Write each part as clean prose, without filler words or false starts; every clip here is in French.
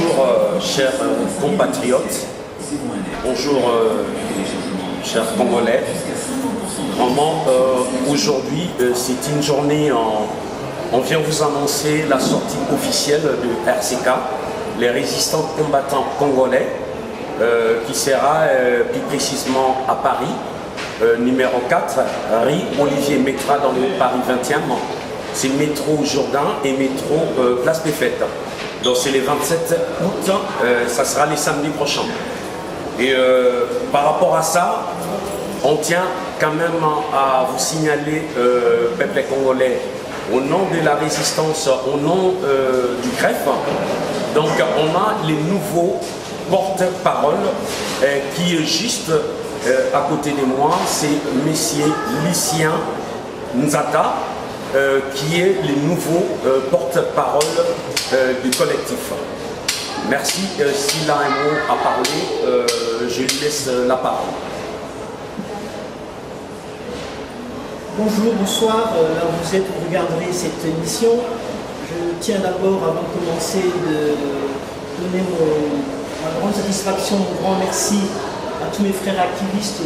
Bonjour chers compatriotes, bonjour chers Congolais. Vraiment, aujourd'hui c'est une journée, on vient vous annoncer la sortie officielle de RCK, les résistants combattants congolais, qui sera plus précisément à Paris, numéro 4, rue Olivier Métra dans le Paris 20e. C'est métro Jourdain et métro Place des Fêtes. Donc c'est les 27 août, ça sera les samedis prochains. Et par rapport à ça, on tient quand même à vous signaler, peuple congolais, au nom de la résistance, au nom du CREF, donc on a les nouveaux porte-parole qui est juste à côté de moi, c'est Messieurs Lucien Nzata, qui est les nouveaux porte-parole du collectif. Merci. S'il a un mot à parler, je lui laisse la parole. Bonjour, bonsoir. Là où vous êtes, vous regarderez cette émission. Je tiens d'abord, avant de commencer, de donner ma grande satisfaction, mon grand merci à tous mes frères activistes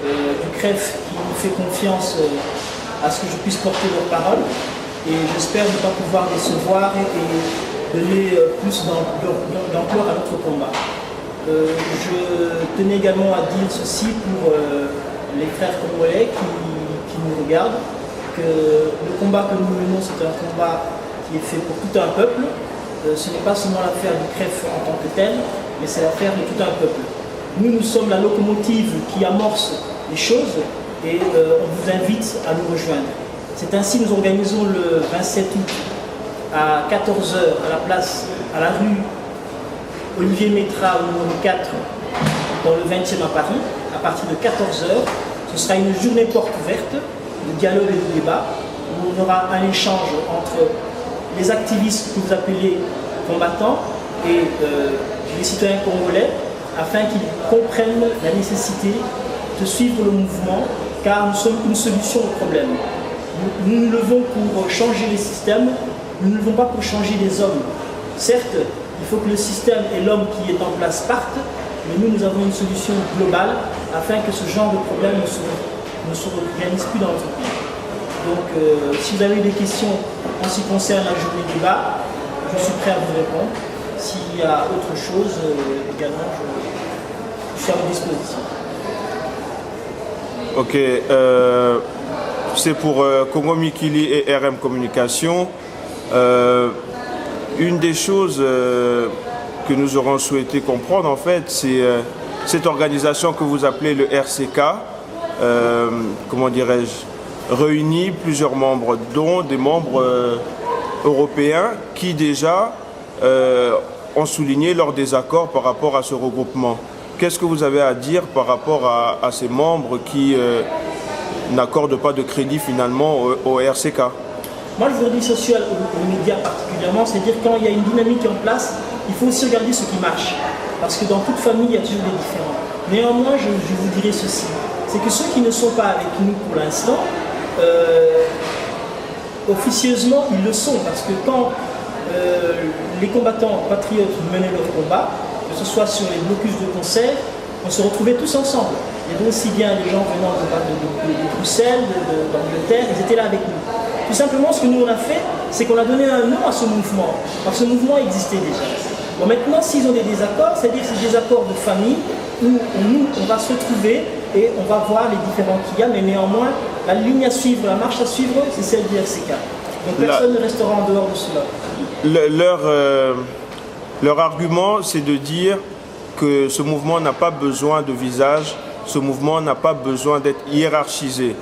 du CREF qui nous fait confiance à ce que je puisse porter leur parole, et j'espère ne pas pouvoir décevoir et donner plus d'ampleur à notre combat. Je tenais également à dire ceci pour les frères congolais qui nous regardent, que le combat que nous menons, c'est un combat qui est fait pour tout un peuple. Ce n'est pas seulement l'affaire du CREF en tant que tel, mais c'est l'affaire de tout un peuple. Nous sommes la locomotive qui amorce les choses, et on vous invite à nous rejoindre. C'est ainsi que nous organisons le 27 août à 14 h à la rue Olivier Métra, au numéro 4, dans le 20e à Paris, à partir de 14 h. Ce sera une journée porte ouverte de dialogue et de débat, où on aura un échange entre les activistes que vous appelez combattants et les citoyens congolais, afin qu'ils comprennent la nécessité de suivre le mouvement, car nous sommes une solution au problème. Nous nous levons pour changer les systèmes, nous ne levons pas pour changer les hommes. Certes, il faut que le système et l'homme qui est en place partent, mais nous avons une solution globale afin que ce genre de problème ne se réalise plus dans notre pays. Donc, si vous avez des questions en ce qui concerne la journée de débat, je suis prêt à vous répondre. S'il y a autre chose, également, je suis à votre disposition. Ok, c'est pour Congo Mikili et RM Communication. Une des choses que nous aurons souhaité comprendre, en fait, c'est cette organisation que vous appelez le RCK, comment dirais-je, réunit plusieurs membres, dont des membres européens qui déjà ont souligné leur désaccord par rapport à ce regroupement. Qu'est-ce que vous avez à dire par rapport à ces membres qui n'accordent pas de crédit finalement au RCK? Moi, je voudrais dire social aux médias particulièrement, c'est-à-dire quand il y a une dynamique en place, il faut aussi regarder ce qui marche. Parce que dans toute famille, il y a toujours des différends. Néanmoins, je vous dirais ceci, c'est que ceux qui ne sont pas avec nous pour l'instant, officieusement, ils le sont. Parce que quand les combattants patriotes menaient leur combat, que ce soit sur les blocus de concert, on se retrouvait tous ensemble. Il y avait aussi bien des gens venant de Bruxelles, d'Angleterre, ils étaient là avec nous. Tout simplement, ce que nous on a fait, c'est qu'on a donné un nom à ce mouvement. Alors ce mouvement existait déjà. Bon, maintenant, s'ils ont des désaccords, c'est-à-dire que c'est des désaccords de famille, où nous, on va se retrouver et on va voir les différends qu'il y a, mais néanmoins, la ligne à suivre, la marche à suivre, c'est celle du RCK. Donc personne ne restera en dehors de cela. Leur argument, c'est de dire que ce mouvement n'a pas besoin de visage, ce mouvement n'a pas besoin d'être hiérarchisé.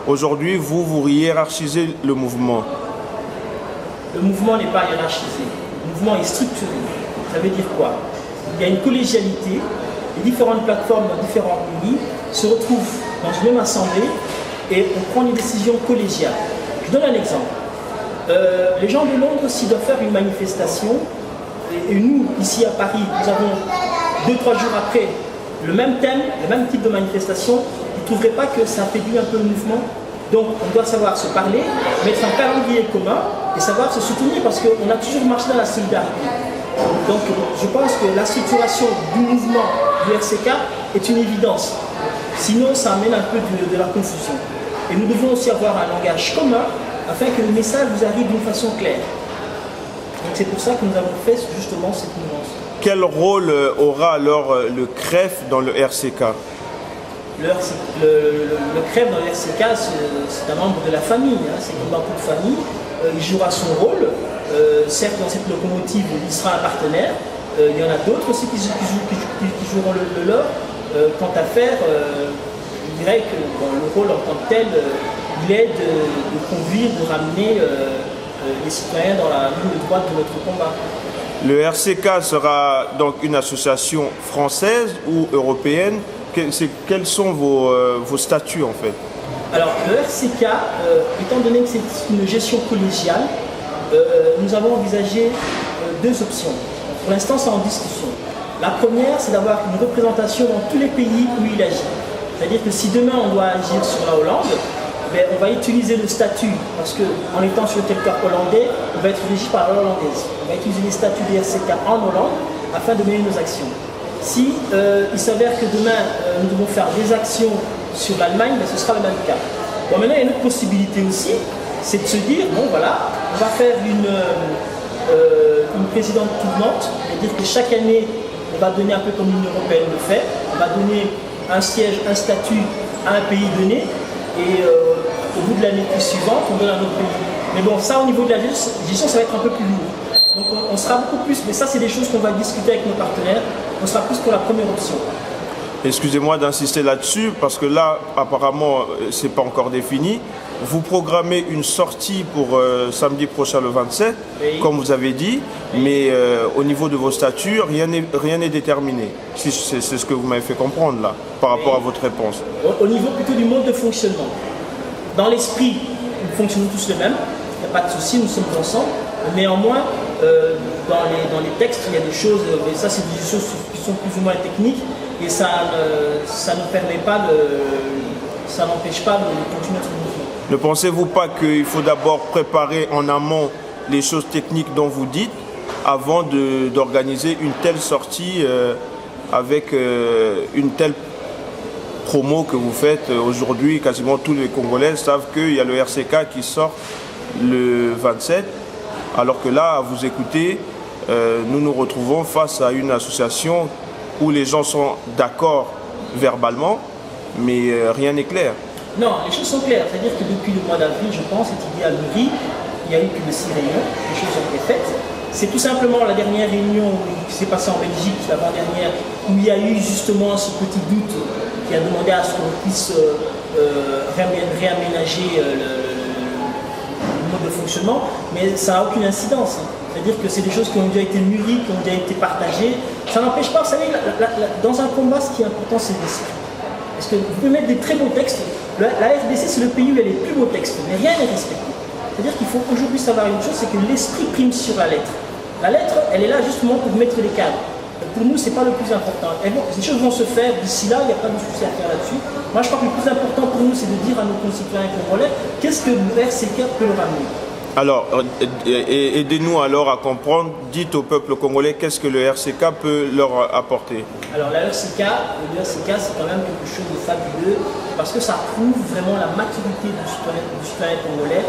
Aujourd'hui, vous hiérarchisez le mouvement. Le mouvement n'est pas hiérarchisé. Le mouvement est structuré. Ça veut dire quoi? Il y a une collégialité. Les différentes plateformes dans différents pays se retrouvent dans une même assemblée et on prend des décisions collégiales. Je donne un exemple. Les gens de Londres, s'ils doivent faire une manifestation, et nous, ici à Paris, nous avons 2-3 jours après le même thème, le même type de manifestation, vous ne trouverez pas que ça affaiblit un peu le mouvement? Donc on doit savoir se parler, mettre un calendrier commun et savoir se soutenir, parce qu'on a toujours marché dans la solidarité. Donc je pense que la structuration du mouvement du RCK est une évidence. Sinon, ça amène un peu de la confusion. Et nous devons aussi avoir un langage commun afin que le message vous arrive d'une façon claire. Donc c'est pour ça que nous avons fait justement cette nuance. Quel rôle aura alors le CREF dans le RCK? Le CREF dans le RCK, c'est un membre de la famille, hein, c'est comme dans toute famille. Il jouera son rôle. Certes, dans cette locomotive, il sera un partenaire. Il y en a d'autres aussi qui joueront le leur. Quant à faire, je dirais que le rôle en tant que tel, il est de conduire, de ramener les citoyens dans la ligne droite de notre combat. Le RCK sera donc une association française ou européenne? Quels sont vos statuts en fait? Alors le RCK, étant donné que c'est une gestion collégiale, nous avons envisagé deux options. Pour l'instant, c'est en discussion. La première, c'est d'avoir une représentation dans tous les pays où il agit. C'est-à-dire que si demain on doit agir sur la Hollande, on va utiliser le statut, parce qu'en étant sur le territoire hollandais, on va être régi par la hollandaise. On va utiliser les statuts des RCK en Hollande afin de mener nos actions. Si il s'avère que demain nous devons faire des actions sur l'Allemagne, ce sera le même cas. Bon, maintenant, il y a une autre possibilité aussi, c'est de se dire, bon voilà, on va faire une présidente tournante, c'est-à-dire que chaque année, on va donner un peu comme l'Union européenne le fait, on va donner un siège, un statut à un pays donné, et au bout de l'année suivante, on donne un autre pays. Mais bon, ça au niveau de la gestion, ça va être un peu plus lourd. Donc on sera beaucoup plus, mais ça c'est des choses qu'on va discuter avec nos partenaires, on sera plus pour la première option. Excusez-moi d'insister là-dessus, parce que là, apparemment, c'est pas encore défini. Vous programmez une sortie pour samedi prochain, le 27, oui, comme vous avez dit, mais au niveau de vos statuts, rien n'est déterminé. C'est ce que vous m'avez fait comprendre là, par rapport à votre réponse. Au niveau plutôt du mode de fonctionnement. Dans l'esprit, nous fonctionnons tous le même, il n'y a pas de souci, nous sommes ensemble. Néanmoins, dans les textes, il y a des choses, et ça c'est des choses qui sont plus ou moins techniques, et ça ne permet pas ça n'empêche pas de continuer notre mouvement. Ne pensez-vous pas qu'il faut d'abord préparer en amont les choses techniques dont vous dites avant d'organiser une telle sortie avec une telle promo que vous faites aujourd'hui? Quasiment tous les Congolais savent qu'il y a le RCK qui sort le 27, alors que là, à vous écouter, nous nous retrouvons face à une association où les gens sont d'accord verbalement, mais rien n'est clair. Non, les choses sont claires. C'est-à-dire que depuis le mois d'avril, je pense, cette idée a mûri. Il y a eu plus de 6 réunions, les choses ont été faites. C'est tout simplement la dernière réunion qui s'est passée en Belgique, l'avant-dernière, où il y a eu justement ce petit doute qui a demandé à ce qu'on puisse réaménager le mode de fonctionnement, mais ça n'a aucune incidence. C'est-à-dire que c'est des choses qui ont déjà été mûries, qui ont déjà été partagées. Ça n'empêche pas, vous savez, dans un combat, ce qui est important, c'est l'esprit. Parce que vous pouvez mettre des très beaux textes. La RDC, c'est le pays où il y a les plus beaux textes, mais rien n'est respecté. C'est-à-dire qu'il faut aujourd'hui savoir une chose, c'est que l'esprit prime sur la lettre. La lettre, elle est là justement pour mettre les cadres. Pour nous, ce n'est pas le plus important. Et bon, ces choses vont se faire d'ici là, il n'y a pas de souci à faire là-dessus. Moi, je crois que le plus important pour nous, c'est de dire à nos concitoyens congolais, qu'est-ce que le RCK peut leur amener. Alors, aidez-nous alors à comprendre, dites au peuple congolais, qu'est-ce que le RCK peut leur apporter? Alors, le RCK, c'est quand même quelque chose de fabuleux, parce que ça prouve vraiment la maturité du citoyen congolais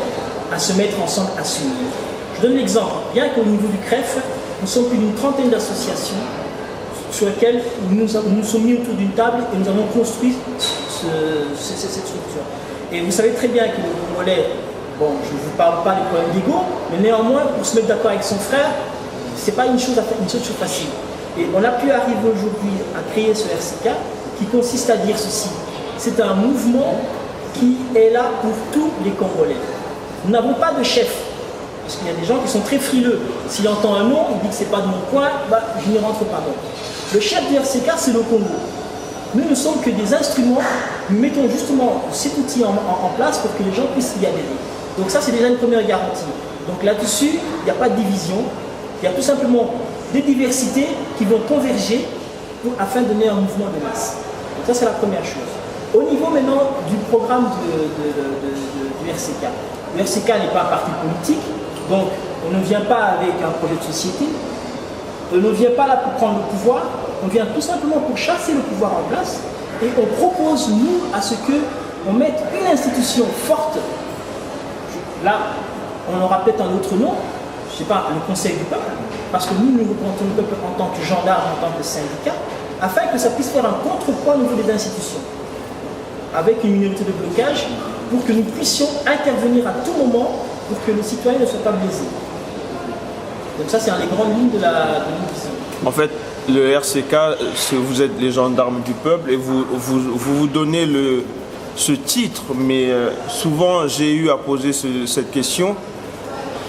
à se mettre ensemble, à s'unir. Je donne l'exemple. Bien qu'au niveau du CREF, nous sommes plus d'une trentaine d'associations sur lesquelles nous nous sommes mis autour d'une table et nous avons construit cette structure. Et vous savez très bien que le Congolais, bon, je ne vous parle pas des problèmes d'ego, mais néanmoins, pour se mettre d'accord avec son frère, ce n'est pas une chose facile. Et on a pu arriver aujourd'hui à créer ce RCK qui consiste à dire ceci. C'est un mouvement qui est là pour tous les Congolais. Nous n'avons pas de chef. Parce qu'il y a des gens qui sont très frileux. S'il entend un nom, il dit que ce n'est pas de mon coin, je n'y rentre pas. Non. Le chef du RCK, c'est le Congo. Nous ne sommes que des instruments. Nous mettons justement cet outil en place pour que les gens puissent y adhérer. Donc ça, c'est déjà une première garantie. Donc là-dessus, il n'y a pas de division. Il y a tout simplement des diversités qui vont converger afin de donner un mouvement de masse. Donc ça, c'est la première chose. Au niveau maintenant du programme du RCK. Le RCK n'est pas un parti politique, donc on ne vient pas avec un projet de société. ne vient pas là pour prendre le pouvoir, on vient tout simplement pour chasser le pouvoir en place et on propose, nous, à ce qu'on mette une institution forte. Là, on aura peut-être un autre nom, je ne sais pas, le Conseil du peuple, parce que nous représentons le peuple en tant que gendarme, en tant que syndicat, afin que ça puisse faire un contrepoids au niveau des institutions, avec une minorité de blocage, pour que nous puissions intervenir à tout moment pour que les citoyens ne soient pas blessés. Donc ça, c'est dans les grandes lignes de l'vision. En fait, le RCK, vous êtes les gendarmes du peuple et vous donnez ce titre, mais souvent j'ai eu à poser cette question.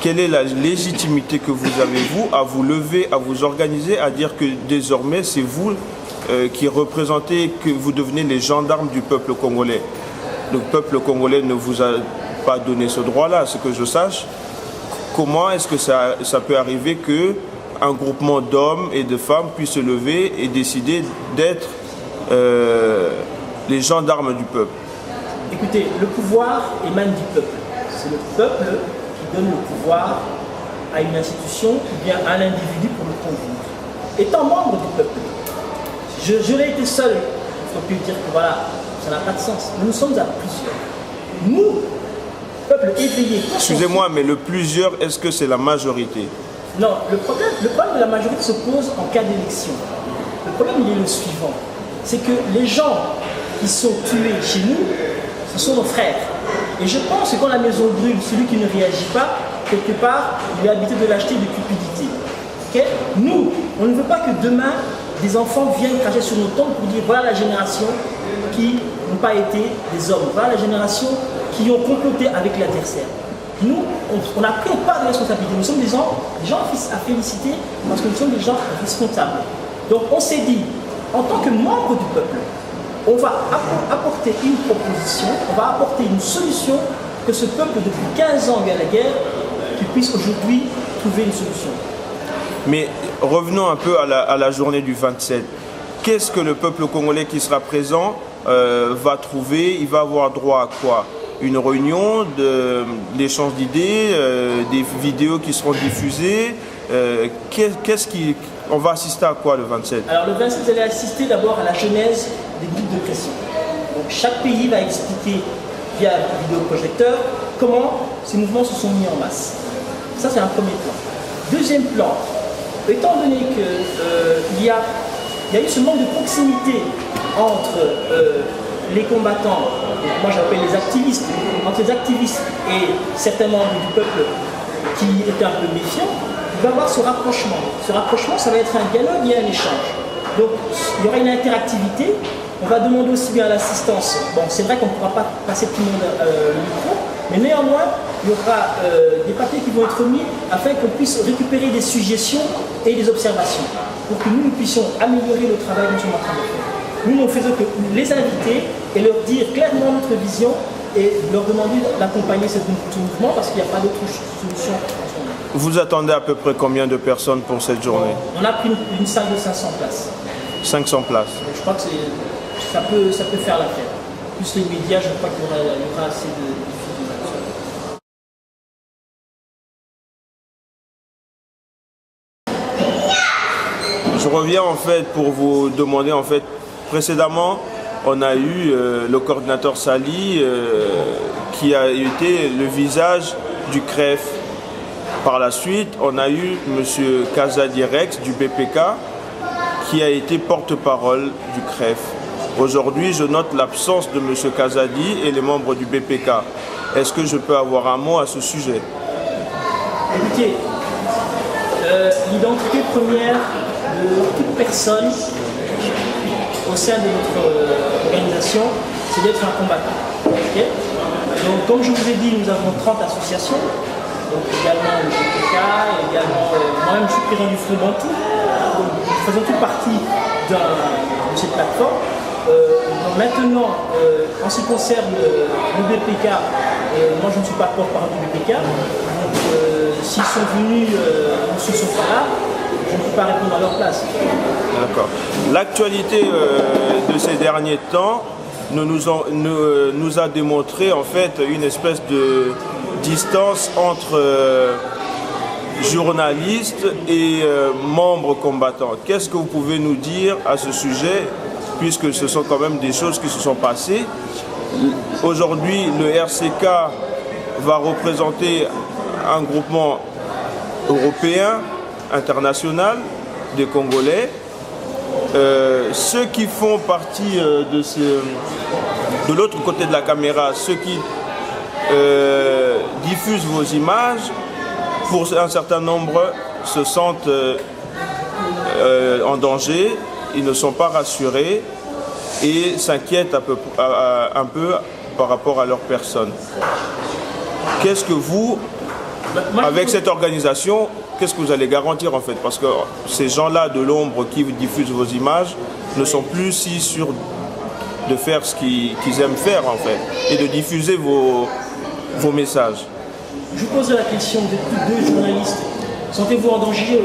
Quelle est la légitimité que vous avez, vous, à vous lever, à vous organiser, à dire que désormais c'est vous qui représentez, que vous devenez les gendarmes du peuple congolais? Le peuple congolais ne vous a pas donné ce droit-là, à ce que je sache. Comment est-ce que ça peut arriver qu'un groupement d'hommes et de femmes puisse se lever et décider d'être les gendarmes du peuple? Écoutez, le pouvoir émane du peuple. C'est le peuple qui donne le pouvoir à une institution ou bien à l'individu pour le conduire. Étant membre du peuple, j'aurais été seul, il faut plus dire que voilà, ça n'a pas de sens. Nous sommes à plusieurs. Nous, peuple éveillé. Excusez-moi, mais le plusieurs, est-ce que c'est la majorité? Non, le problème de la majorité se pose en cas d'élection. Le problème, il est le suivant. C'est que les gens qui sont tués chez nous, ce sont nos frères. Et je pense que quand la maison brûle, celui qui ne réagit pas, quelque part, il est habité de lâcheté et de cupidité. Okay? Nous, on ne veut pas que demain, des enfants viennent cracher sur nos tombes pour dire voilà la génération qui n'ont pas été des hommes, voilà la génération qui ont comploté avec l'adversaire. Nous, on a pris une part de responsabilité. Nous sommes des gens à féliciter parce que nous sommes des gens responsables. Donc on s'est dit, en tant que membre du peuple, on va apporter une proposition, on va apporter une solution que ce peuple, depuis 15 ans vient la guerre, qu'il puisse aujourd'hui trouver une solution. Mais revenons un peu à la journée du 27. Qu'est-ce que le peuple congolais qui sera présent va trouver? Il va avoir droit à quoi? Une réunion, l'échange d'idées, des vidéos qui seront diffusées. On va assister à quoi le 27? Alors le 27, vous allez assister d'abord à la genèse des groupes de pression. Donc chaque pays va expliquer via vidéoprojecteur comment ces mouvements se sont mis en masse. Ça, c'est un premier plan. Deuxième plan, étant donné qu'il y a eu ce manque de proximité entre les combattants, moi j'appelle les activistes, entre les activistes et certains membres du peuple qui étaient un peu méfiants, il va y avoir ce rapprochement. Ce rapprochement, ça va être un dialogue et un échange. Donc il y aura une interactivité, on va demander aussi bien l'assistance. Bon, c'est vrai qu'on ne pourra pas passer tout le monde le micro, mais néanmoins, il y aura des papiers qui vont être mis afin qu'on puisse récupérer des suggestions et des observations pour que nous puissions améliorer le travail que nous sommes en train de faire. Nous ne faisons que les inviter et leur dire clairement notre vision et leur demander d'accompagner ce mouvement parce qu'il n'y a pas d'autre solution en ce moment. Vous attendez à peu près combien de personnes pour cette journée? On a pris une salle de 500 places. 500 places. Je crois que ça peut faire l'affaire. Plus les médias, je crois qu'il y aura assez de diffusion. Je reviens en fait pour vous demander en fait, précédemment on a eu le coordinateur Sali qui a été le visage du CREF. Par la suite, on a eu M. Kazadi Rex du BPK qui a été porte-parole du CREF. Aujourd'hui, je note l'absence de M. Kazadi et les membres du BPK. Est-ce que je peux avoir un mot à ce sujet? Écoutez, l'identité première de toute personne au sein de notre organisation, c'est d'être un combattant. Okay? Donc, comme je vous ai dit, nous avons 30 associations, donc également le BPK, également moi-même je suis président du Front Bantou, donc nous faisons toute partie de cette plateforme. Maintenant, en ce qui concerne le BPK, moi je ne suis pas porte-parole du BPK, donc s'ils sont venus, ou s'ils ne sont pas là, je ne peux pas répondre à leur place. D'accord. L'actualité de ces derniers temps nous a démontré en fait une espèce de distance entre journalistes et membres combattants. Qu'est-ce que vous pouvez nous dire à ce sujet, puisque ce sont quand même des choses qui se sont passées? Aujourd'hui, le RCK va représenter un groupement européen, international, des Congolais. Ceux qui font partie de l'autre côté de la caméra, ceux qui diffusent vos images, pour un certain nombre se sentent en danger, ils ne sont pas rassurés et s'inquiètent un peu par rapport à leur personne. Qu'est-ce que vous, avec cette organisation, qu'est-ce que vous allez garantir en fait? Parce que ces gens-là de l'ombre qui diffusent vos images ne sont plus si sûrs de faire ce qu'ils aiment faire en fait et de diffuser vos messages. Je vous pose la question, vous êtes tous deux journalistes. Sentez-vous en danger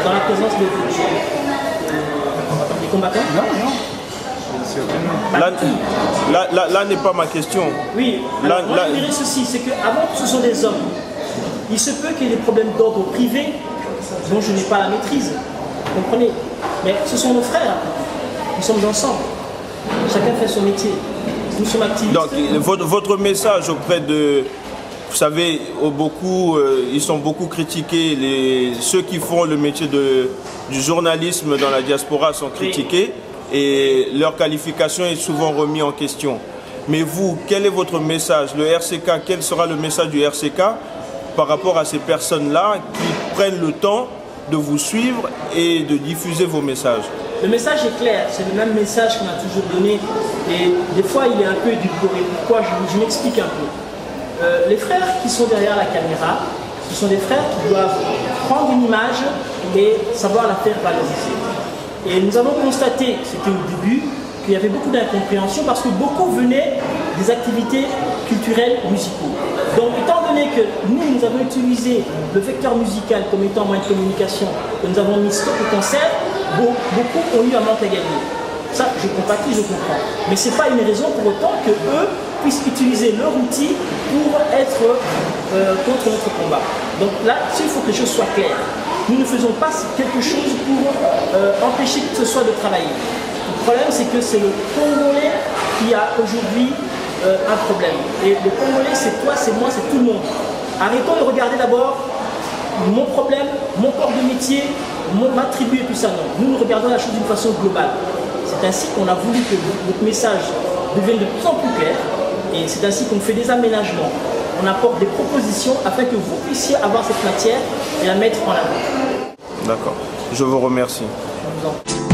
dans la présence des combattants? Non, non. Là n'est pas ma question. Oui, alors moi je dirais ceci, c'est qu'avant tout ce sont des hommes. Il se peut qu'il y ait des problèmes d'ordre privé dont je n'ai pas la maîtrise. Vous comprenez? Mais ce sont nos frères. Nous sommes ensemble. Chacun fait son métier. Nous sommes activistes. Donc votre message auprès de... Vous savez, ils sont beaucoup critiqués. Ceux qui font le métier du journalisme dans la diaspora sont critiqués et leur qualification est souvent remise en question. Mais vous, quel est votre message? Le RCK, quel sera le message du RCK par rapport à ces personnes-là qui prennent le temps de vous suivre et de diffuser vos messages? Le message est clair, c'est le même message qu'on a toujours donné et des fois il est un peu édulcoré. Pourquoi? Je m'explique un peu. Les frères qui sont derrière la caméra, ce sont des frères qui doivent prendre une image et savoir la faire valoriser. Et nous avons constaté, c'était au début, qu'il y avait beaucoup d'incompréhension parce que beaucoup venaient des activités culturelles musicaux. Donc étant donné que nous avons utilisé le vecteur musical comme étant moyen de communication, que nous avons mis stop au concert, beaucoup ont eu un manque à gagner. Ça, je compatis, je comprends. Mais ce n'est pas une raison pour autant qu'eux puissent utiliser leur outil pour être contre notre combat. Donc là, il faut que les choses soient claires. Nous ne faisons pas quelque chose pour empêcher que ce soit de travailler. Le problème, c'est que c'est le Congolais qui a aujourd'hui un problème. Et le Congolais, c'est toi, c'est moi, c'est tout le monde. Arrêtons de regarder d'abord mon problème, mon corps de métier, ma tribu et tout ça. Non, nous regardons la chose d'une façon globale. C'est ainsi qu'on a voulu que votre message devienne de plus en plus clair et c'est ainsi qu'on fait des aménagements. On apporte des propositions afin que vous puissiez avoir cette matière et la mettre en avant. D'accord. Je vous remercie. Je vous en prie.